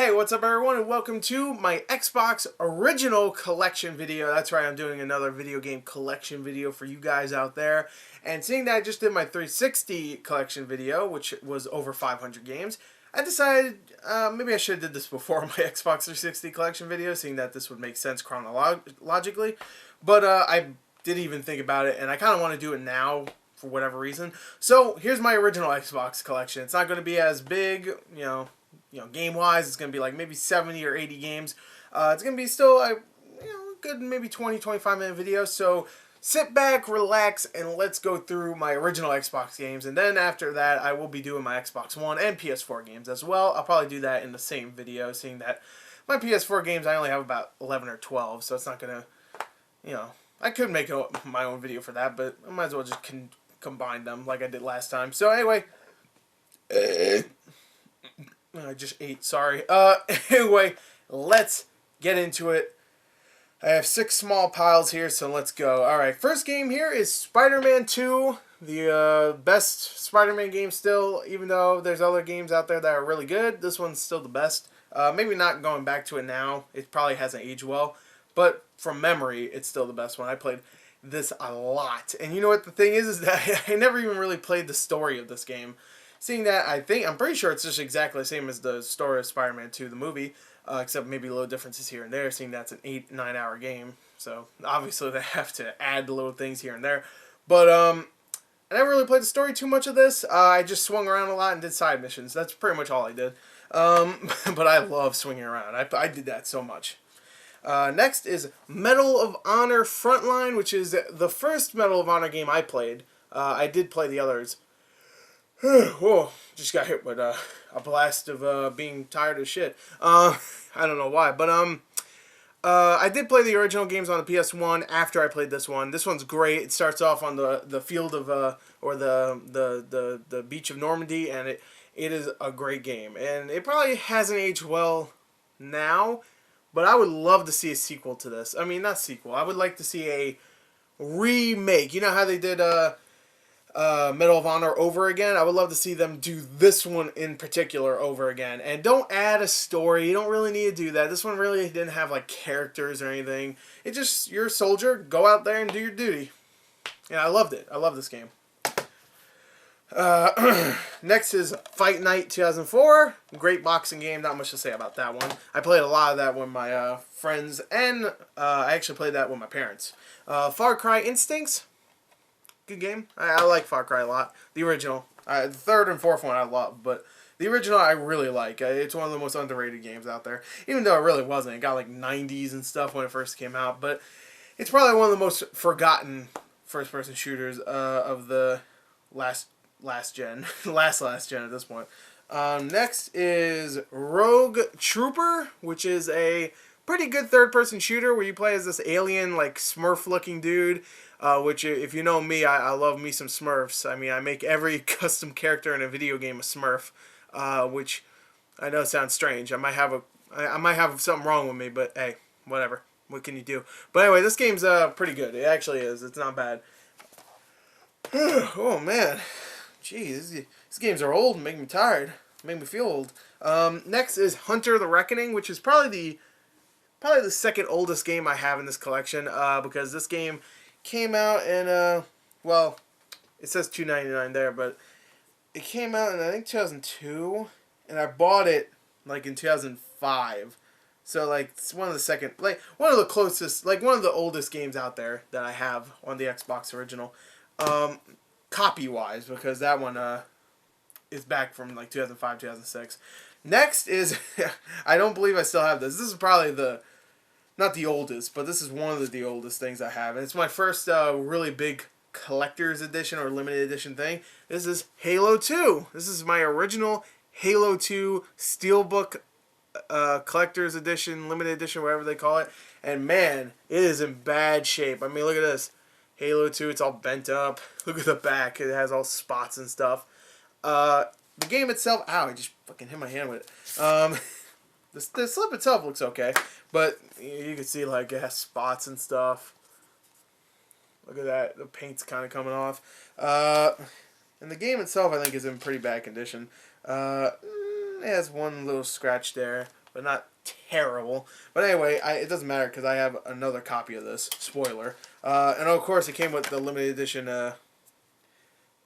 Hey, what's up everyone, and welcome to my Xbox original collection video. That's right, I'm doing another video game collection video for you guys out there. And seeing that I just did my 360 collection video, which was over 500 games, I decided maybe I should have did this before my Xbox 360 collection video, seeing that this would make sense chronologically. But I didn't even think about it, and I kind of want to do it now for whatever reason. So here's my original Xbox collection. It's not going to be as big, game-wise. It's going to be like maybe 70 or 80 games. It's going to be still a good maybe 20-25 minute video. So sit back, relax, and let's go through my original Xbox games. And then after that, I will be doing my Xbox One and PS4 games as well. I'll probably do that in the same video, seeing that my PS4 games, I only have about 11 or 12. So it's not going to, I could make my own video for that, but I might as well just combine them like I did last time. So anyway, I just ate, sorry. Anyway, let's get into it. I have 6 small piles here, so let's go. Alright, first game here is Spider-Man 2. The best Spider-Man game still, even though there's other games out there that are really good. This one's still the best. Maybe not going back to it now. It probably hasn't aged well. But from memory, it's still the best one. I played this a lot. And you know what the thing is that I never even really played the story of this game. Seeing that, I'm pretty sure it's just exactly the same as the story of Spider-Man 2, the movie, except maybe little differences here and there, seeing that's an 8-9 hour game. So obviously they have to add little things here and there. But I never really played the story too much of this. I just swung around a lot and did side missions. That's pretty much all I did. But I love swinging around. I did that so much. Next is Medal of Honor Frontline, which is the first Medal of Honor game I played. I did play the others. Whoa, just got hit with a blast of being tired as shit. I don't know why, but I did play the original games on the PS1 after I played this one. This one's great. It starts off on the field of or the beach of Normandy, and it is a great game. And it probably hasn't aged well now, but I would love to see a sequel to this. I mean, not sequel. I would like to see a remake. You know how they did Medal of Honor over again? I would love to see them do this one in particular over again. And don't add a story. You don't really need to do that. This one really didn't have like characters or anything. It just, you're a soldier, go out there and do your duty. Yeah, I loved it. I love this game. Next is Fight Night 2004. Great boxing game. Not much to say about that one. I played a lot of that with my friends, and I actually played that with my parents. Far Cry Instincts. Good game. I like Far Cry a lot. The original. The third and fourth one I love, but the original I really like. It's one of the most underrated games out there. Even though it really wasn't. It got like 90s and stuff when it first came out, but it's probably one of the most forgotten first-person shooters of the last gen. last gen at this point. Next is Rogue Trooper, which is a pretty good third-person shooter where you play as this alien, like, Smurf-looking dude. Which, if you know me, I love me some Smurfs. I mean, I make every custom character in a video game a Smurf, which I know sounds strange. I might have something wrong with me, but hey, whatever. What can you do? But anyway, this game's pretty good. It actually is. It's not bad. Oh man, jeez, these games are old and make me tired. Make me feel old. Next is Hunter the Reckoning, which is probably the second oldest game I have in this collection, because this game came out in, well, it says $2.99 there, but it came out in, I think, 2002, and I bought it, like, in 2005. So, like, it's one of the closest, like, one of the oldest games out there that I have on the Xbox original, copy-wise, because that one, is back from, like, 2005, 2006. Next is, I don't believe I still have this. This is probably not the oldest, but this is one of the oldest things I have. And it's my first really big collector's edition or limited edition thing. This is Halo 2. This is my original Halo 2 Steelbook collector's edition, limited edition, whatever they call it. And man, it is in bad shape. I mean, look at this. Halo 2, it's all bent up. Look at the back. It has all spots and stuff. The game itself, ow, I just fucking hit my hand with it. The slip itself looks okay, but you can see like it has spots and stuff. Look at that, the paint's kind of coming off. And the game itself I think is in pretty bad condition. It has one little scratch there, but not terrible. But anyway, it doesn't matter because I have another copy of this. Spoiler. And of course, it came with the limited edition,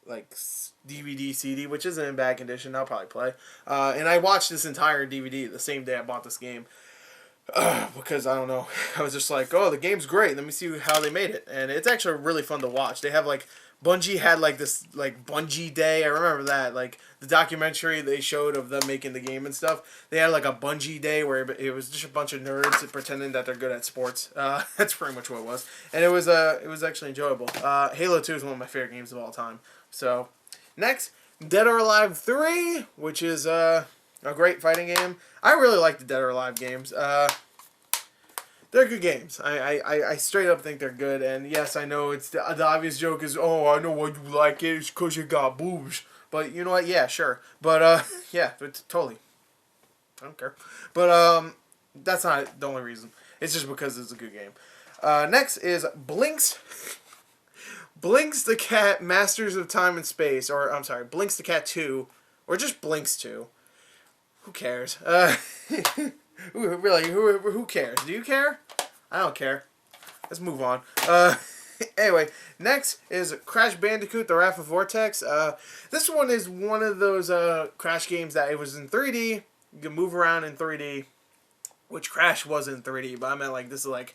like DVD, CD, which isn't in bad condition. I'll probably play. And I watched this entire DVD the same day I bought this game. Because I don't know, I was just like, oh, the game's great. Let me see how they made it, and it's actually really fun to watch. They have like Bungie had like this like Bungie Day. I remember that, like the documentary they showed of them making the game and stuff. They had like a Bungie Day where it was just a bunch of nerds pretending that they're good at sports. That's pretty much what it was, and it was actually enjoyable. Halo 2 is one of my favorite games of all time. So next, Dead or Alive 3, which is a great fighting game. I really like the Dead or Alive games. They're good games. I straight up think they're good. And yes, I know it's the obvious joke is, oh, I know why you like it. It's because you got boobs. But you know what? Yeah, sure. But yeah, it's totally. I don't care. But that's not the only reason. It's just because it's a good game. Next is Blinks. Blinks the Cat Masters of Time and Space. Or, I'm sorry, Blinks the Cat 2. Or just Blinks 2. Who cares? Really, who cares? Do you care? I don't care. Let's move on. Anyway, next is Crash Bandicoot: The Wrath of Vortex. This one is one of those Crash games that it was in 3D. You can move around in 3D, which Crash was in 3D, but I meant like this is like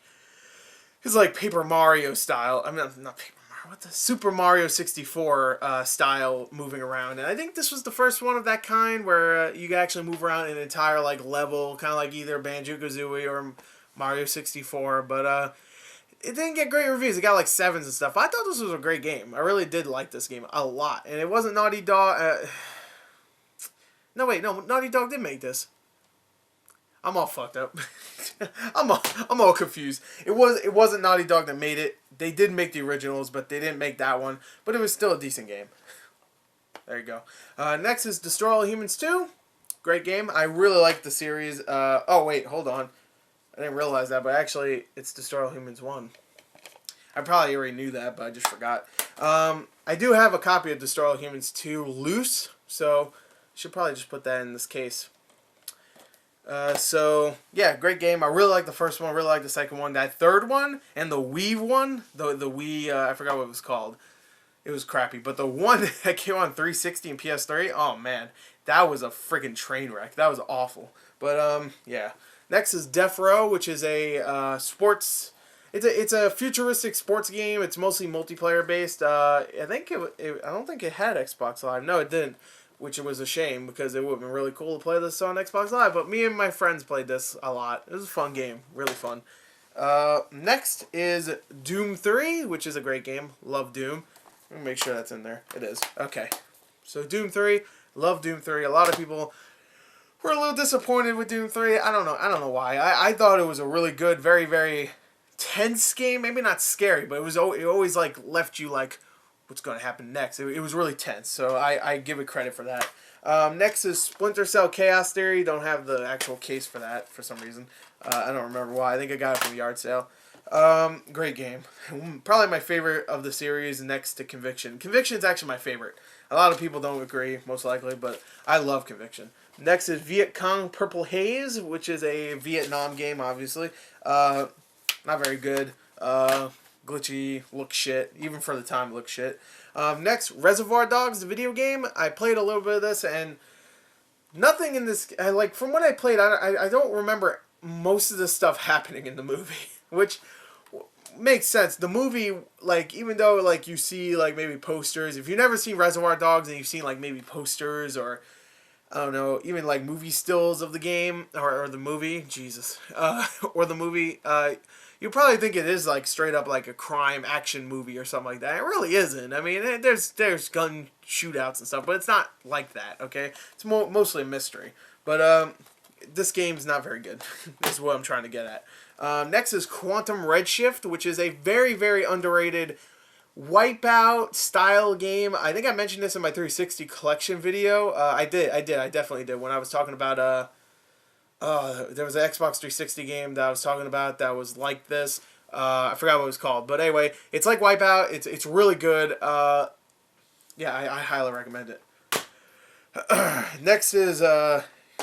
it's like Paper Mario style. I mean, not Paper Mario. What the Super Mario 64 style moving around, and I think this was the first one of that kind where you can actually move around an entire like level, kind of like either Banjo-Kazooie or Mario 64. But it didn't get great reviews. It got like 7s and stuff. I thought this was a great game. I really did like this game a lot, and it wasn't Naughty Dog. No, wait, no, Naughty Dog did make this. I'm all fucked up. I'm all confused. It wasn't Naughty Dog that made it. They did make the originals, but they didn't make that one. But it was still a decent game. There you go. Next is Destroy All Humans 2. Great game. I really like the series. Oh wait, hold on. I didn't realize that, but actually it's Destroy All Humans 1. I probably already knew that, but I just forgot. I do have a copy of Destroy All Humans 2 loose, so I should probably just put that in this case. So yeah, great game. I really like the first one. I really like the second one. That third one and the Wii one, the Wii, I forgot what it was called. It was crappy. But the one that came on 360 and PS3, oh man, that was a freaking train wreck. That was awful. But yeah. Next is Death Row, which is a sports. It's a futuristic sports game. It's mostly multiplayer based. I don't think it had Xbox Live. No, it didn't. Which was a shame because it would have been really cool to play this on Xbox Live. But me and my friends played this a lot. It was a fun game. Really fun. Next is Doom 3, which is a great game. Love Doom. Let me make sure that's in there. It is. Okay. So Doom 3. Love Doom 3. A lot of people were a little disappointed with Doom 3. I don't know why. I thought it was a really good, very, very tense game. Maybe not scary, but it always like left you like, what's going to happen next. It was really tense, so I give it credit for that. Next is Splinter Cell Chaos Theory. Don't have the actual case for that for some reason. I don't remember why. I think I got it from a yard sale. Great game. Probably my favorite of the series next to Conviction. Conviction is actually my favorite. A lot of people don't agree, most likely, but I love Conviction. Next is Viet Cong Purple Haze, which is a Vietnam game, obviously. Not very good. Glitchy, look shit. Even for the time, look shit. Next, Reservoir Dogs, the video game. I played a little bit of this, and nothing in this... like, from what I played, I don't remember most of the stuff happening in the movie, which makes sense. The movie, like, even though, like, you see, like, maybe posters, if you've never seen Reservoir Dogs and you've seen, like, maybe posters or, I don't know, even, like, movie stills of the game, or the movie, Jesus, or the movie, you probably think it is like straight up like a crime action movie or something like that. It really isn't. I mean, there's gun shootouts and stuff, but it's not like that. Okay, it's mostly a mystery. But this game's not very good. This is what I'm trying to get at. Next is Quantum Redshift, which is a very, very underrated Wipeout style game. I think I mentioned this in my 360 collection video. I definitely did when I was talking about there was an Xbox 360 game that I was talking about that was like this. I forgot what it was called. But anyway, it's like Wipeout. It's really good. Yeah, I highly recommend it. Next is,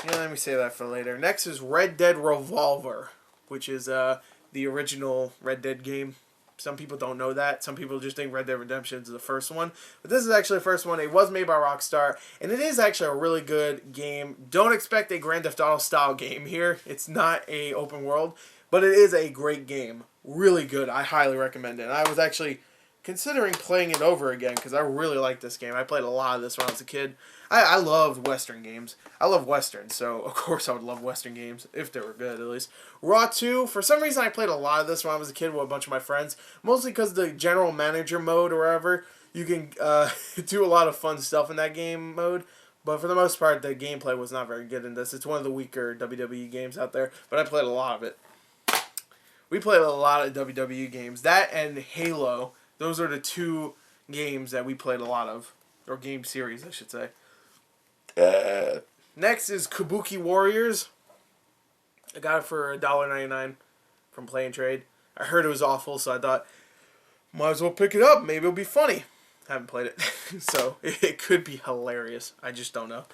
Yeah, let me say that for later. Next is Red Dead Revolver, which is the original Red Dead game. Some people don't know that. Some people just think Red Dead Redemption is the first one. But this is actually the first one. It was made by Rockstar, and it is actually a really good game. Don't expect a Grand Theft Auto style game here. It's not a open world, but it is a great game. Really good. I highly recommend it. And I was actually considering playing it over again because I really like this game. I played a lot of this when I was a kid. I loved Western games. I love Westerns, so of course I would love Western games, if they were good at least. Raw 2, for some reason I played a lot of this when I was a kid with a bunch of my friends, mostly because the general manager mode or whatever, you can do a lot of fun stuff in that game mode, but for the most part the gameplay was not very good in this. It's one of the weaker WWE games out there, but I played a lot of it. We played a lot of WWE games. That and Halo, those are the two games that we played a lot of, or game series I should say. Next is Kabuki Warriors. I got it for $1.99 from Play and Trade. I heard it was awful, so I thought, might as well pick it up. Maybe it'll be funny. I haven't played it, so it could be hilarious. I just don't know.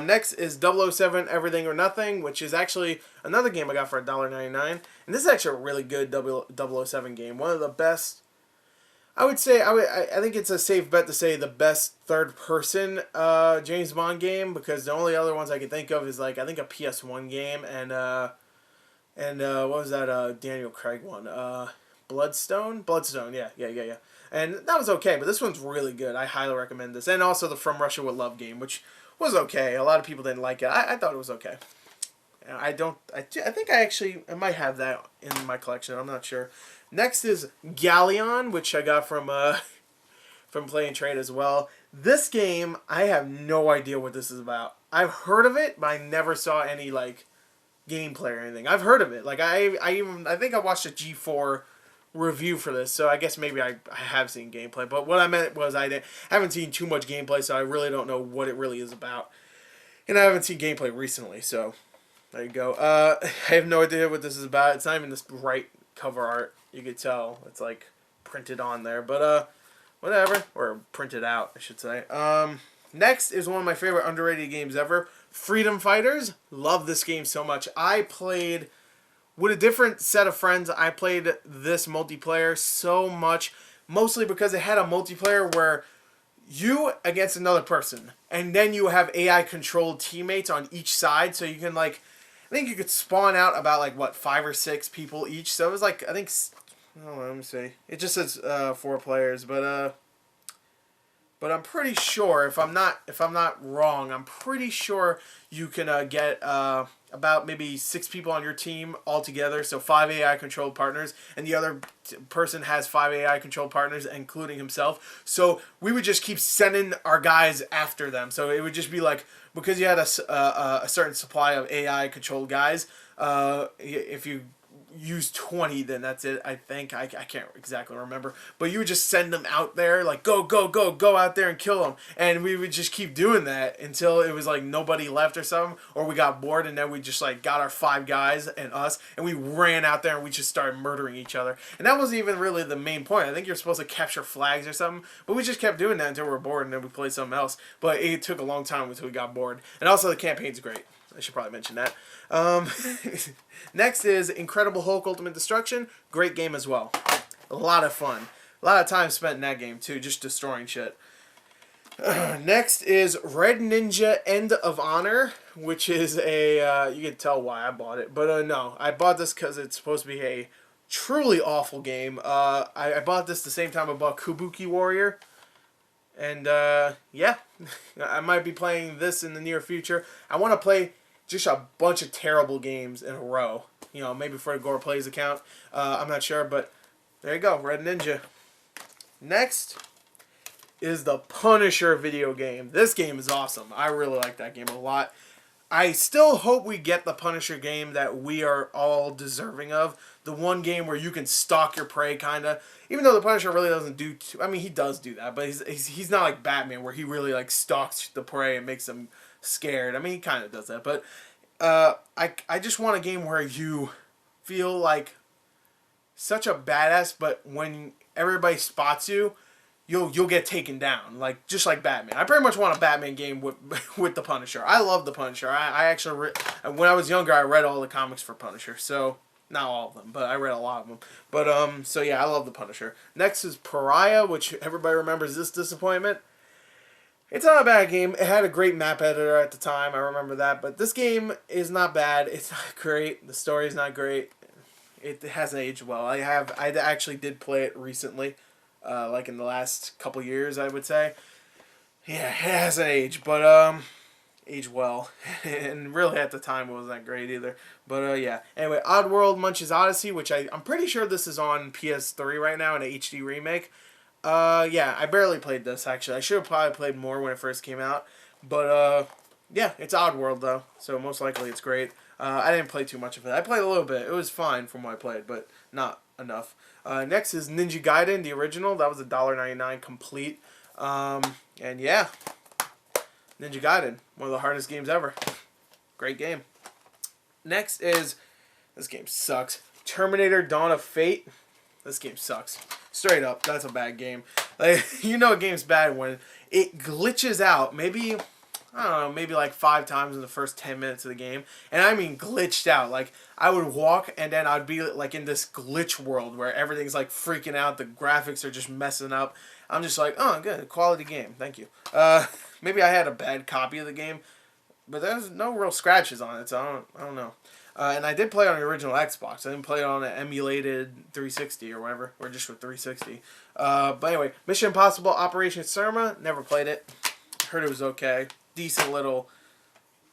Next is 007 Everything or Nothing, which is actually another game I got for $1.99. And this is actually a really good 007 game. One of the best. I would say I think it's a safe bet to say the best third-person James Bond game, because the only other ones I can think of is like I think a PS1 game and what was that Daniel Craig one? Bloodstone, yeah. And that was okay, but this one's really good. I highly recommend this, and also the From Russia with Love game, which was okay. A lot of people didn't like it. I thought it was okay. I think I might have that in my collection. I'm not sure. Next is Galleon, which I got from Play and Trade as well. This game, I have no idea what this is about. I've heard of it, but I never saw any like gameplay or anything. I've heard of it. Like I think I watched a G4 review for this, so I guess maybe I have seen gameplay. But what I meant was I haven't seen too much gameplay, so I really don't know what it really is about. And I haven't seen gameplay recently, so there you go. I have no idea what this is about. It's not even this bright cover art. You could tell it's like printed on there, but whatever, or printed out, I should say. Next is one of my favorite underrated games ever, Freedom Fighters. Love this game so much. I played with a different set of friends. I played this multiplayer so much, mostly because it had a multiplayer where you against another person, and then you have AI controlled teammates on each side, so you can like, I think you could spawn out about like what 5 or 6 people each. So it was like I think, oh, let me see. It just says 4 players, but I'm pretty sure if I'm not wrong, I'm pretty sure you can get about maybe 6 people on your team all together. So 5 AI controlled partners, and the other person has 5 AI controlled partners, including himself. So we would just keep sending our guys after them. So it would just be like, because you had a certain supply of AI controlled guys, if you use 20, then that's it. I think I can't exactly remember, but you would just send them out there, like go out there and kill them, and we would just keep doing that until it was like nobody left or something, or we got bored, and then we just like got our 5 guys and us, and we ran out there and we just started murdering each other. And that wasn't even really the main point. I think you're supposed to capture flags or something, but we just kept doing that until we were bored, and then we played something else. But it took a long time until we got bored. And also the campaign's great. I should probably mention that. Next is Incredible Hulk Ultimate Destruction. Great game as well. A lot of fun. A lot of time spent in that game too, just destroying shit. Next is Red Ninja End of Honor, which is a, you can tell why I bought it, but no. I bought this because it's supposed to be a truly awful game. I bought this the same time I bought Kabuki Warrior. And, yeah, I might be playing this in the near future. I want to play just a bunch of terrible games in a row. You know, maybe for a Gore Plays account. I'm not sure, but there you go, Red Ninja. Next is the Punisher video game. This game is awesome. I really like that game a lot. I still hope we get the Punisher game that we are all deserving of. The one game where you can stalk your prey, kind of. Even though the Punisher really doesn't do... I mean, he does do that, but he's not like Batman, where he really like stalks the prey and makes them scared. I mean, he kind of does that, but I just want a game where you feel like such a badass, but when everybody spots you, you'll get taken down, like just like Batman. I pretty much want a Batman game with with the Punisher. I love the Punisher. I actually when I was younger, I read all the comics for Punisher. So not all of them, but I read a lot of them. But so yeah, I love the Punisher. Next is Pariah, which everybody remembers this disappointment. It's not a bad game. It had a great map editor at the time. I remember that. But this game is not bad. It's not great. The story is not great. It hasn't aged well. I actually did play it recently, like in the last couple years, I would say. Yeah, it hasn't aged, but aged well. And really at the time it wasn't that great either. But yeah. Anyway, Oddworld Munch's Odyssey, which I'm pretty sure this is on PS3 right now in an HD remake. Yeah, I barely played this, actually. I should have probably played more when it first came out. But, yeah, it's Oddworld, though. So, most likely it's great. I didn't play too much of it. I played a little bit. It was fine from what I played, but not enough. Next is Ninja Gaiden, the original. That was $1.99 complete. And, yeah. Ninja Gaiden. One of the hardest games ever. Great game. Next is... This game sucks. Terminator Dawn of Fate. This game sucks. Straight up, that's a bad game. Like, you know a game's bad when it glitches out. Maybe, I don't know, maybe like 5 times in the first 10 minutes of the game. And I mean glitched out. Like, I would walk and then I'd be like in this glitch world where everything's like freaking out. The graphics are just messing up. I'm just like, oh, good, quality game. Thank you. Maybe I had a bad copy of the game. But there's no real scratches on it, so I don't know. And I did play on the original Xbox. I didn't play it on an emulated 360 or whatever, or just with 360. But anyway, Mission Impossible Operation Surma, never played it. Heard it was okay. Decent little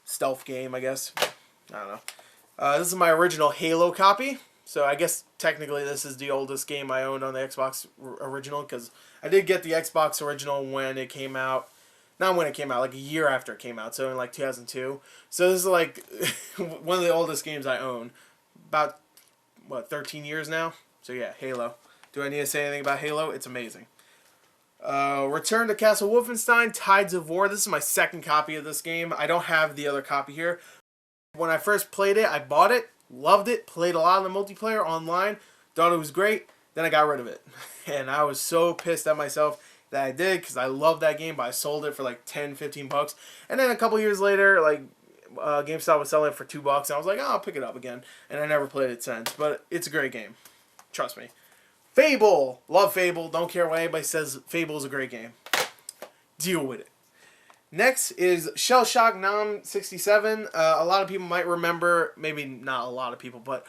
stealth game, I guess. I don't know. This is my original Halo copy. So I guess technically this is the oldest game I owned on the Xbox original, because I did get the Xbox original when it came out. Not when it came out, like a year after it came out, so in like 2002. So this is like one of the oldest games I own. About, what, 13 years now? So yeah, Halo. Do I need to say anything about Halo? It's amazing. Return to Castle Wolfenstein, Tides of War. This is my second copy of this game. I don't have the other copy here. When I first played it, I bought it, loved it, played a lot of the multiplayer online, thought it was great, then I got rid of it. And I was so pissed at myself that I did, because I loved that game, but I sold it for like 10, 15 bucks. And then a couple years later, like, GameStop was selling it for $2, and I was like, oh, I'll pick it up again. And I never played it since, but it's a great game. Trust me. Fable! Love Fable. Don't care what anybody says. Fable is a great game. Deal with it. Next is Shell Shock Nam 67. A lot of people might remember, maybe not a lot of people, but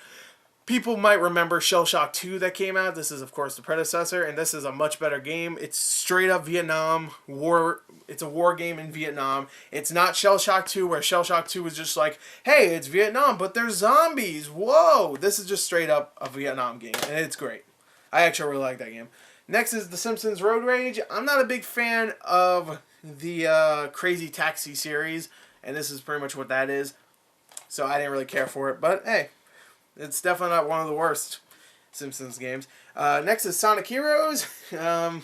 people might remember Shell Shock 2 that came out. This is, of course, the predecessor, and this is a much better game. It's straight up Vietnam war. It's a war game in Vietnam. It's not Shell Shock 2, where Shell Shock 2 was just like, hey, it's Vietnam, but there's zombies. Whoa! This is just straight up a Vietnam game, and it's great. I actually really like that game. Next is The Simpsons Road Rage. I'm not a big fan of the Crazy Taxi series, and this is pretty much what that is. So I didn't really care for it, but hey. It's definitely not one of the worst Simpsons games. Next is Sonic Heroes. I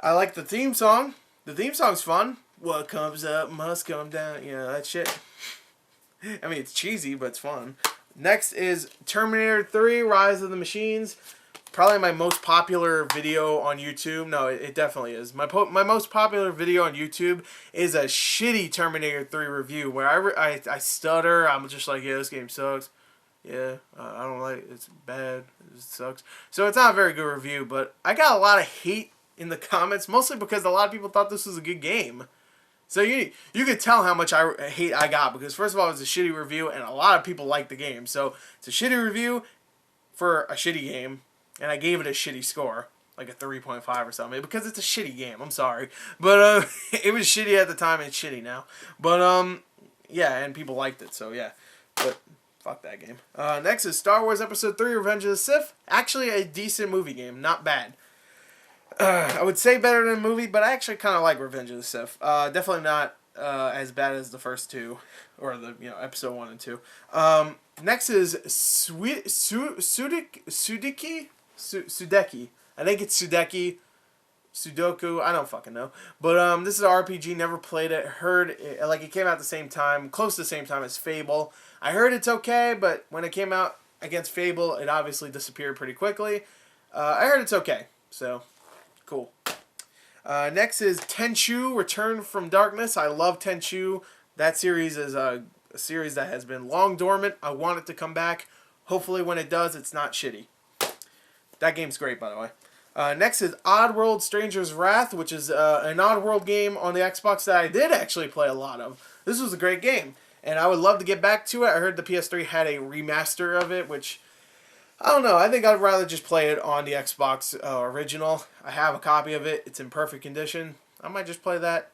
like the theme song. The theme song's fun. What comes up must come down. Yeah, that shit. I mean, it's cheesy, but it's fun. Next is Terminator 3, Rise of the Machines. Probably my most popular video on YouTube. No, it definitely is. My most popular video on YouTube is a shitty Terminator 3 review where I stutter. I'm just like, yeah, this game sucks. Yeah, I don't like it. It's bad. It sucks. So it's not a very good review, but I got a lot of hate in the comments, mostly because a lot of people thought this was a good game. So you could tell how much hate I got, because first of all, it's a shitty review, and a lot of people like the game. So it's a shitty review for a shitty game, and I gave it a shitty score, like a 3.5 or something, because it's a shitty game. I'm sorry. But it was shitty at the time, and it's shitty now. But yeah, and people liked it, so yeah. But fuck that game. Next is Star Wars Episode 3, Revenge of the Sith. Actually a decent movie game. Not bad. I would say better than a movie, but I actually kind of like Revenge of the Sith. Definitely not as bad as the first two, or the Episode 1 and 2. Next is Sudeki. I think it's Sudeki. Sudoku, I don't fucking know. But this is an RPG, never played it. Heard it, like, it came out at the same time, close to the same time as Fable. I heard it's okay, but when it came out against Fable, it obviously disappeared pretty quickly. I heard it's okay, so cool. Next is Tenchu, Return from Darkness. I love Tenchu. That series is a series that has been long dormant. I want it to come back. Hopefully when it does, it's not shitty. That game's great, by the way. Next is Oddworld Stranger's Wrath, which is an Oddworld game on the Xbox that I did actually play a lot of. This was a great game, and I would love to get back to it. I heard the PS3 had a remaster of it, which, I don't know. I think I'd rather just play it on the Xbox original. I have a copy of it. It's in perfect condition. I might just play that.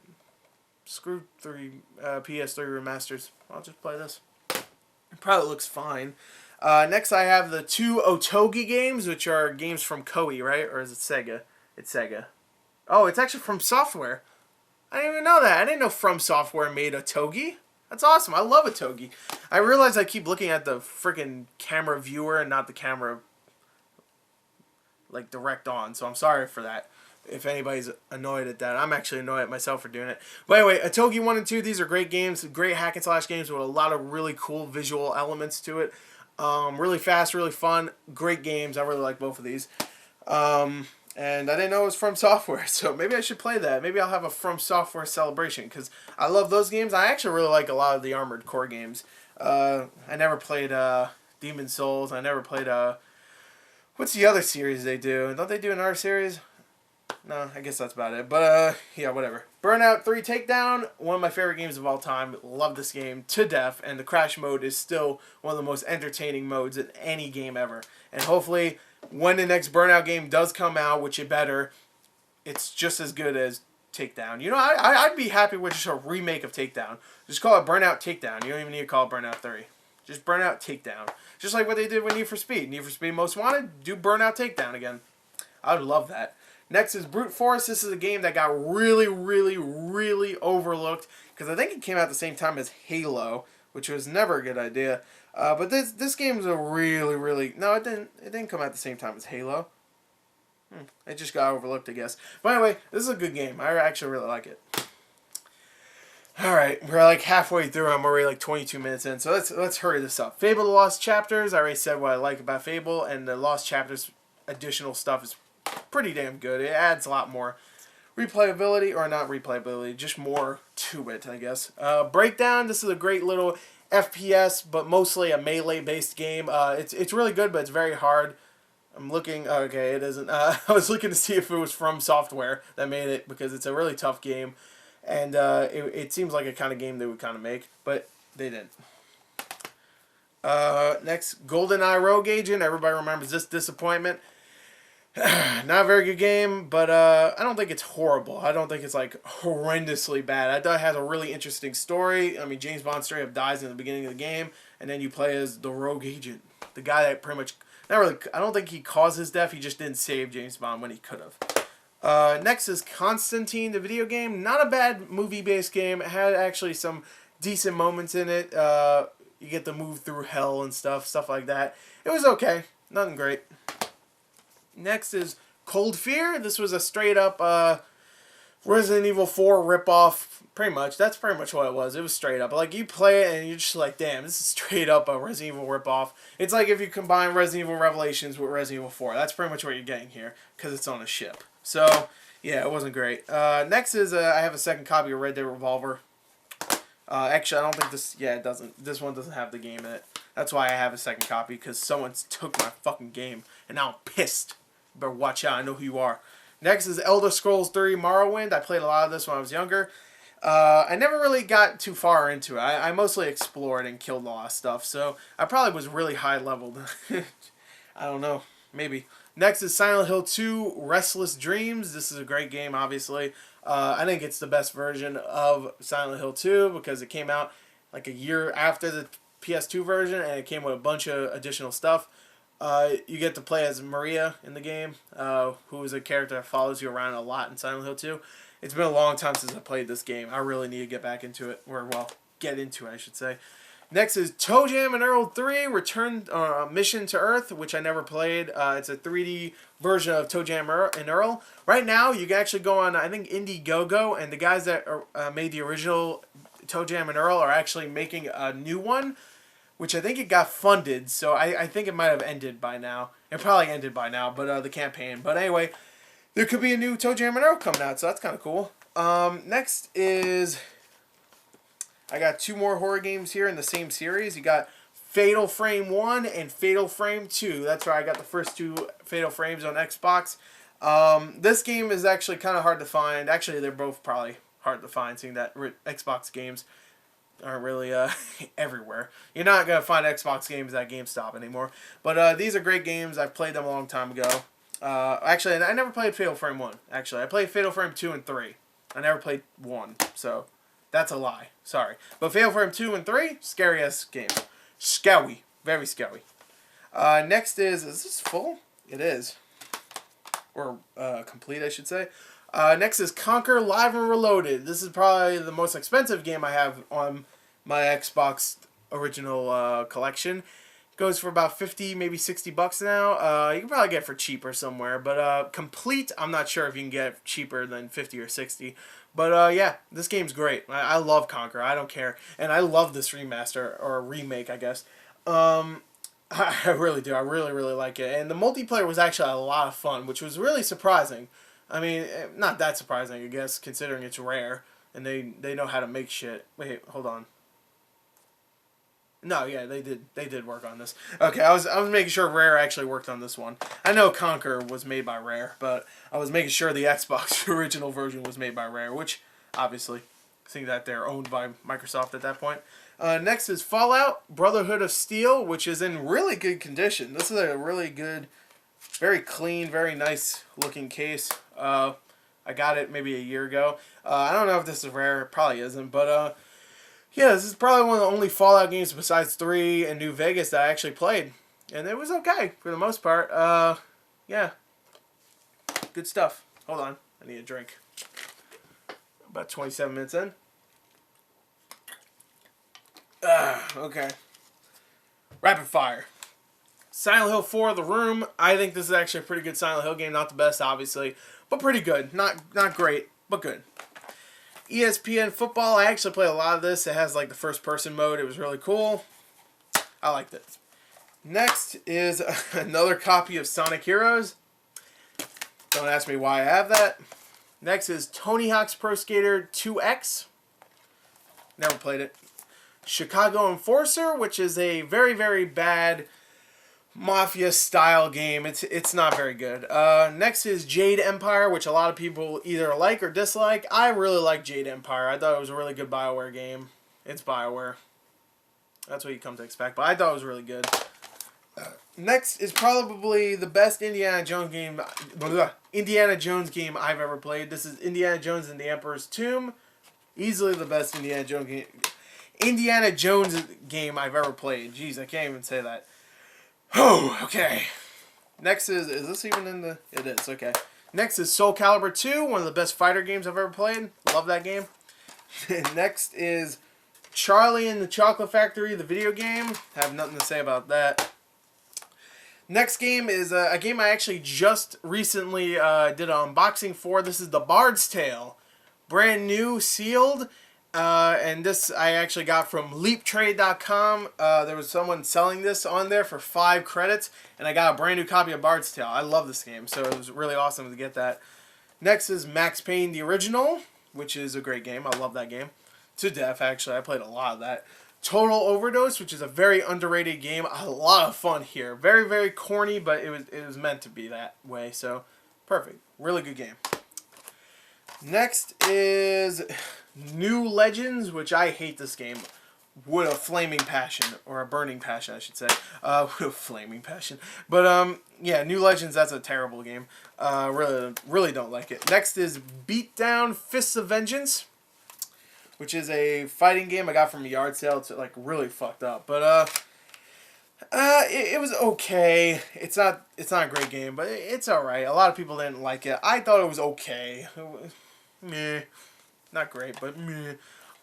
Screw PS3 remasters. I'll just play this. It probably looks fine. Next, I have the 2 Otogi games, which are games from Koei, right? Or is it Sega? It's Sega. Oh, it's actually From Software. I didn't even know that. I didn't know From Software made Otogi. That's awesome. I love Otogi. I realize I keep looking at the freaking camera viewer and not the camera, like, direct on. So I'm sorry for that. If anybody's annoyed at that. I'm actually annoyed at myself for doing it. But anyway, Otogi 1 and 2, these are great games. Great hack and slash games with a lot of really cool visual elements to it. Really fast, really fun, great games. I really like both of these. And I didn't know it was From Software, so maybe I should play that. Maybe I'll have a From Software celebration, because I love those games. I actually really like a lot of the Armored Core games. I never played Demon Souls. I never played... what's the other series they do? Don't they do another series? No, I guess that's about it. But, yeah, whatever. Burnout 3 Takedown, one of my favorite games of all time. Love this game to death, and the crash mode is still one of the most entertaining modes in any game ever. And hopefully, when the next Burnout game does come out, which it better, it's just as good as Takedown. You know, I'd be happy with just a remake of Takedown. Just call it Burnout Takedown. You don't even need to call it Burnout 3. Just Burnout Takedown. Just like what they did with Need for Speed. Need for Speed Most Wanted, do Burnout Takedown again. I would love that. Next is Brute Force. This is a game that got really, really, really overlooked because I think it came out at the same time as Halo, which was never a good idea. But this game is a really, really... No, it didn't come out at the same time as Halo. It just got overlooked, I guess. But anyway, this is a good game. I actually really like it. Alright, we're like halfway through. I'm already like 22 minutes in, so let's hurry this up. Fable The Lost Chapters. I already said what I like about Fable, and the Lost Chapters additional stuff is pretty damn good. It adds a lot more replayability, or not replayability, just more to it, I guess. Breakdown, this is a great little FPS, but mostly a melee-based game. It's really good, but it's very hard. I'm looking, okay, it isn't. I was looking to see if it was From Software that made it, because it's a really tough game, and it seems like a kind of game they would kind of make, but they didn't. Next, GoldenEye Rogue Agent. Everybody remembers this disappointment. Not a very good game, but I don't think it's horrible. I don't think it's like horrendously bad. I thought it has a really interesting story. I mean, James Bond straight up dies in the beginning of the game, and then you play as the rogue agent, the guy that pretty much, not really, I don't think he caused his death. He just didn't save James Bond when he could have. Next is Constantine, the video game. Not a bad movie-based game. It had actually some decent moments in it. You get to move through hell and stuff like that. It was okay. Nothing great. Next is Cold Fear. This was a straight up Resident Evil 4 ripoff, pretty much. That's pretty much what it was. It was straight up. Like, you play it and you're just like, damn, this is straight up a Resident Evil ripoff. It's like if you combine Resident Evil Revelations with Resident Evil 4. That's pretty much what you're getting here, because it's on a ship. So, yeah, it wasn't great. Next is, I have a second copy of Red Dead Revolver. Actually, I don't think this, yeah, it doesn't. This one doesn't have the game in it. That's why I have a second copy, because someone took my fucking game, and now I'm pissed. You better watch out, I know who you are. Next is Elder Scrolls 3 Morrowind. I played a lot of this when I was younger. I never really got too far into it. I mostly explored and killed a lot of stuff, so I probably was really high leveled. I don't know, maybe. Next is Silent Hill 2 Restless Dreams. This is a great game, obviously. I think it's the best version of Silent Hill 2 because it came out like a year after the PS2 version, and it came with a bunch of additional stuff. You get to play as Maria in the game, who is a character that follows you around a lot in Silent Hill 2. It's been a long time since I played this game. I really need to get back into it, or, well, get into it, I should say. Next is Toe Jam and Earl 3, Return Mission to Earth, which I never played. It's a 3D version of Toe Jam and Earl. Right now, you can actually go on, I think, Indiegogo, and the guys that made the original Toe Jam and Earl are actually making a new one, which I think it got funded, so I think it might have ended by now. It probably ended by now, but the campaign. But anyway, there could be a new Toe Jam and Earl coming out, so that's kind of cool. Next is, I got 2 more horror games here in the same series. You got Fatal Frame 1 and Fatal Frame 2. That's right, I got the first 2 Fatal Frames on Xbox. This game is actually kind of hard to find. Actually, they're both probably hard to find, seeing that Xbox games aren't really everywhere. You're not going to find Xbox games at GameStop anymore. But these are great games. I've played them a long time ago. Actually, I never played Fatal Frame 1. Actually, I played Fatal Frame 2 and 3. I never played 1, so that's a lie. Sorry. But Fatal Frame 2 and 3, scary-ass games. Scary. Very scary. Next is this full? It is. Or complete, I should say. Next is Conquer Live and Reloaded. This is probably the most expensive game I have on my Xbox original collection. Goes for about 50, maybe 60 bucks now. You can probably get it for cheaper somewhere. But complete, I'm not sure if you can get it cheaper than 50 or 60. But yeah, this game's great. I love Conquer. I don't care. And I love this remaster, or remake, I guess. I really do. I really, really like it. And the multiplayer was actually a lot of fun, which was really surprising. I mean, not that surprising, I guess, considering it's Rare. And they know how to make shit. Wait, hold on. No, yeah, they did work on this. Okay, I was making sure Rare actually worked on this one. I know Conquer was made by Rare, but I was making sure the Xbox original version was made by Rare, which obviously, seeing that they're owned by Microsoft at that point. Next is Fallout Brotherhood of Steel, which is in really good condition. This is a really good, very clean, very nice looking case. I got it maybe a year ago. I don't know if this is Rare. It probably isn't, but yeah, this is probably one of the only Fallout games besides 3 and New Vegas that I actually played. And it was okay for the most part. Yeah. Good stuff. Hold on. I need a drink. About 27 minutes in. Okay. Rapid fire. Silent Hill 4, The Room. I think this is actually a pretty good Silent Hill game. Not the best, obviously, but pretty good. Not great, but good. ESPN Football. I actually played a lot of this. It has like the first person mode. It was really cool. I liked it. Next is another copy of Sonic Heroes. Don't ask me why I have that. Next is Tony Hawk's Pro Skater 2X. Never played it. Chicago Enforcer, which is a very, very bad Mafia style game. It's not very good. Next is Jade Empire, which a lot of people either like or dislike. I really like Jade Empire. I thought it was a really good BioWare game. It's BioWare. That's what you come to expect, but I thought it was really good. Next is probably the best Indiana Jones game I've ever played. This is Indiana Jones and the Emperor's Tomb. Easily the best Indiana Jones game I've ever played. Jeez, I can't even say that. Oh, okay. Next is this even in the... It is, okay. Next is Soul Calibur 2, one of the best fighter games I've ever played. Love that game. Next is Charlie and the Chocolate Factory, the video game. Have nothing to say about that. Next game is a game I actually just recently did an unboxing for. This is The Bard's Tale. Brand new, sealed. And this I actually got from leaptrade.com. There was someone selling this on there for 5 credits, and I got a brand new copy of Bard's Tale. I love this game, so it was really awesome to get that. Next is Max Payne the Original, which is a great game. I love that game. To death, actually. I played a lot of that. Total Overdose, which is a very underrated game. A lot of fun here. Very, very corny, but it was meant to be that way, so perfect. Really good game. Next is New Legends, which I hate this game with a flaming passion, or a burning passion, I should say. With a flaming passion. But yeah, New Legends, that's a terrible game. Really don't like it. Next is Beatdown Fists of Vengeance, which is a fighting game I got from a yard sale. It's like really fucked up, but it was okay. It's not a great game, but it's all right. A lot of people didn't like it. I thought it was okay. It was, meh. Not great, but meh.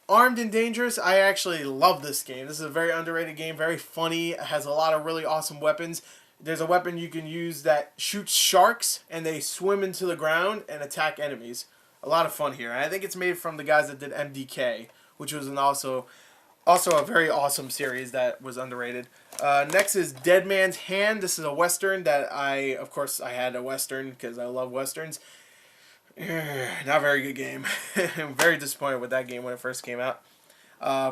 Armed and Dangerous, I actually love this game. This is a very underrated game, very funny. It has a lot of really awesome weapons. There's a weapon you can use that shoots sharks, and they swim into the ground and attack enemies. A lot of fun here. And I think it's made from the guys that did MDK, which was also Also a very awesome series that was underrated. Next is Dead Man's Hand. This is a Western that of course, I had a Western because I love Westerns. Not a very good game. I'm very disappointed with that game when it first came out.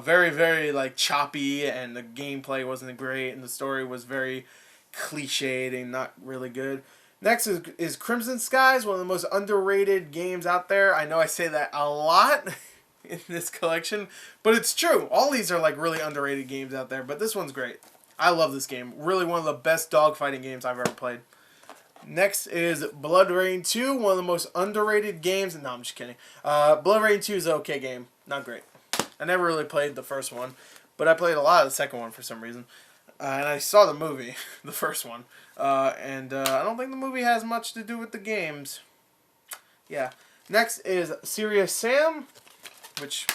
Very, very like choppy, and the gameplay wasn't great, and the story was very cliched and not really good. Next is Crimson Skies, one of the most underrated games out there. I know I say that a lot in this collection, but it's true. All these are like really underrated games out there, but this one's great. I love this game. Really one of the best dogfighting games I've ever played. Next is Blood Rain 2, one of the most underrated games. No, I'm just kidding. Blood Rain 2 is an okay game. Not great. I never really played the first one, but I played a lot of the second one for some reason. And I saw the movie, the first one. And I don't think the movie has much to do with the games. Yeah. Next is Serious Sam, which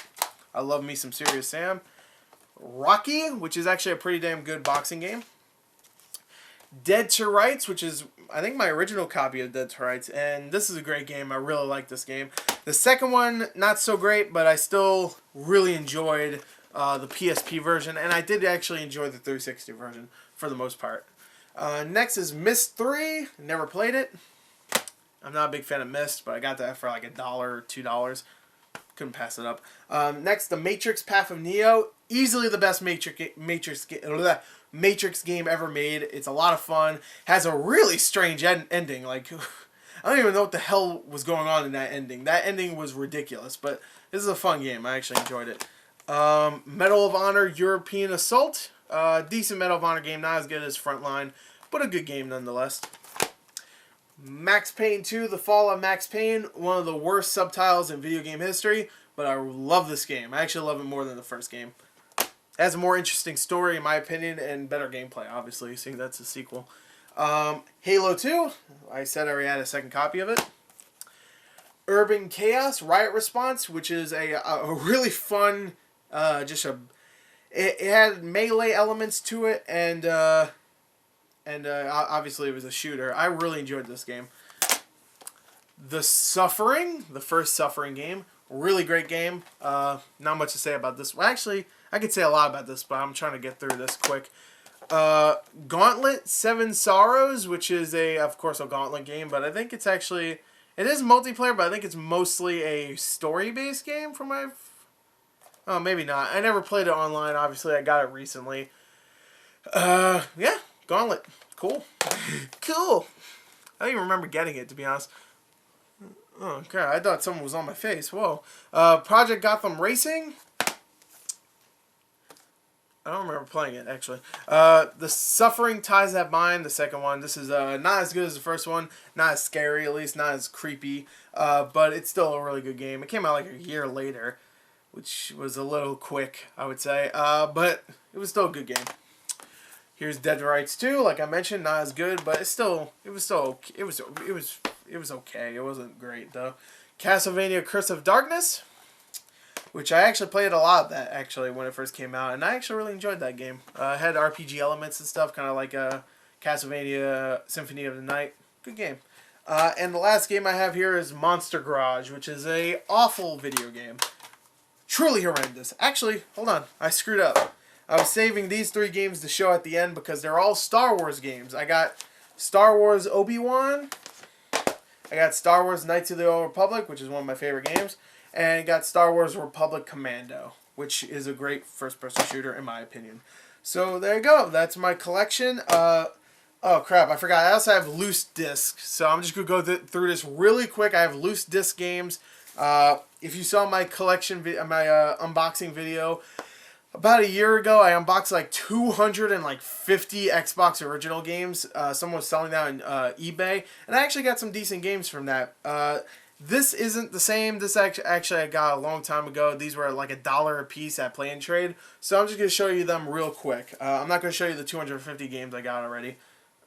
I love me some Serious Sam. Rocky, which is actually a pretty damn good boxing game. Dead to Rights, which is, I think, my original copy of Dead to Rights. And this is a great game. I really like this game. The second one, not so great, but I still really enjoyed the PSP version. And I did actually enjoy the 360 version for the most part. Next is Myst 3. Never played it. I'm not a big fan of Myst, but I got that for like $1 or $2. Couldn't pass it up. Next, The Matrix Path of Neo. Easily the best Matrix game ever made. It's a lot of fun. Has a really strange ending. Like, I don't even know what the hell was going on in that ending. That ending was ridiculous, but this is a fun game. I actually enjoyed it. Medal of Honor European Assault. Decent Medal of Honor game. Not as good as Frontline, but a good game nonetheless. Max Payne 2, The Fall of Max Payne. One of the worst subtitles in video game history, but I love this game. I actually love it more than the first game. It has a more interesting story, in my opinion, and better gameplay, obviously, seeing that's a sequel. Halo 2. I said I already had a second copy of it. Urban Chaos Riot Response, which is a really fun, it had melee elements to it, and obviously it was a shooter. I really enjoyed this game. The Suffering, the first Suffering game, really great game. Not much to say about this. Well, actually, I could say a lot about this, but I'm trying to get through this quick. Gauntlet 7 Sorrows, which is of course, a Gauntlet game, but I think it's actually, it is multiplayer, but I think it's mostly a story-based game from my, oh, maybe not. I never played it online, obviously. I got it recently. Yeah, Gauntlet. Cool. Cool. I don't even remember getting it, to be honest. Oh, God, I thought someone was on my face. Whoa. Project Gotham Racing. I don't remember playing it, actually. The Suffering Ties That Bind, the second one. This is not as good as the first one. Not as scary, at least. Not as creepy. But it's still a really good game. It came out like a year later, which was a little quick, I would say. But it was still a good game. Here's Dead to Rights 2. Like I mentioned, not as good, but it was okay. It wasn't great though. Castlevania Curse of Darkness, which I actually played a lot of that actually when it first came out, and I actually really enjoyed that game. It had RPG elements and stuff, kind of like Castlevania Symphony of the Night. Good game. And the last game I have here is Monster Garage, which is a awful video game. Truly horrendous. Actually, hold on. I screwed up. I was saving these 3 games to show at the end because they're all Star Wars games. I got Star Wars Obi-Wan. I got Star Wars Knights of the Old Republic, which is one of my favorite games. And I got Star Wars Republic Commando, which is a great first-person shooter in my opinion. So there you go. That's my collection. Oh, crap. I forgot. I also have loose discs. So I'm just going to go through this really quick. I have loose disc games. If you saw my collection, my unboxing video, about a year ago, I unboxed like 250 Xbox original games. Someone was selling that on eBay, and I actually got some decent games from that. This isn't the same. This actually I got a long time ago. These were like $1 a piece at Play and Trade. So I'm just going to show you them real quick. I'm not going to show you the 250 games I got already.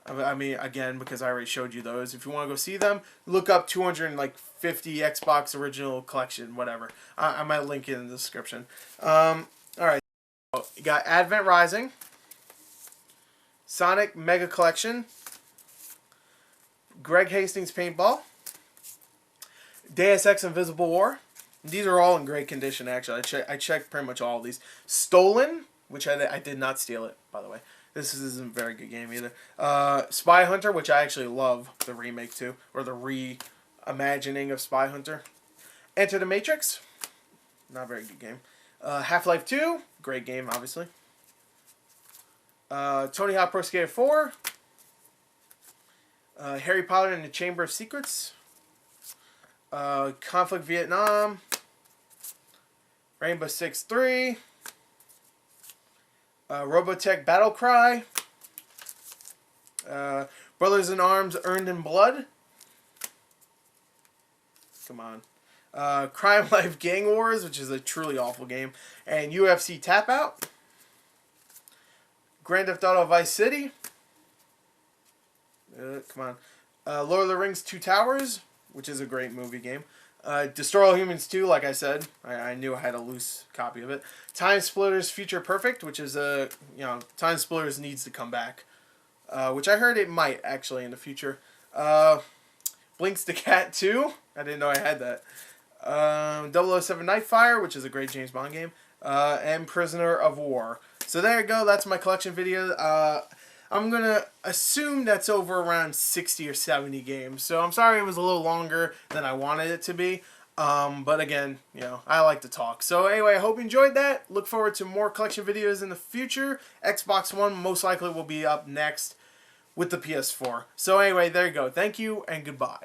I mean, again, because I already showed you those. If you want to go see them, look up 250 Xbox original collection, whatever. I might link it in the description. Alright. You got Advent Rising, Sonic Mega Collection, Greg Hastings Paintball, Deus Ex Invisible War, These are all in great condition, actually. I checked pretty much all of these. Stolen, which I did not steal it, by the way. This isn't a very good game either. Spy Hunter, which I actually love the remake to, or the reimagining of Spy Hunter. Enter the Matrix, not a very good game. Half-Life 2, great game, obviously. Tony Hawk Pro Skater 4. Harry Potter and the Chamber of Secrets. Conflict Vietnam. Rainbow Six 3. Robotech Battle Cry. Brothers in Arms Earned in Blood. Come on. Crime Life Gang Wars, which is a truly awful game. And UFC Tap Out. Grand Theft Auto Vice City. Come on. Lord of the Rings 2 Towers, which is a great movie game. Destroy All Humans 2, like I said. I knew I had a loose copy of it. Time Splitters Future Perfect, which is Time Splitters needs to come back. Which I heard it might, actually, in the future. Blinks the Cat 2. I didn't know I had that. 007 Nightfire, which is a great James Bond game. And Prisoner of War. So there you go. That's my collection video. I'm going to assume that's over around 60 or 70 games. So I'm sorry it was a little longer than I wanted it to be. But again, I like to talk. So anyway, I hope you enjoyed that. Look forward to more collection videos in the future. Xbox One most likely will be up next with the PS4. So anyway, there you go. Thank you and goodbye.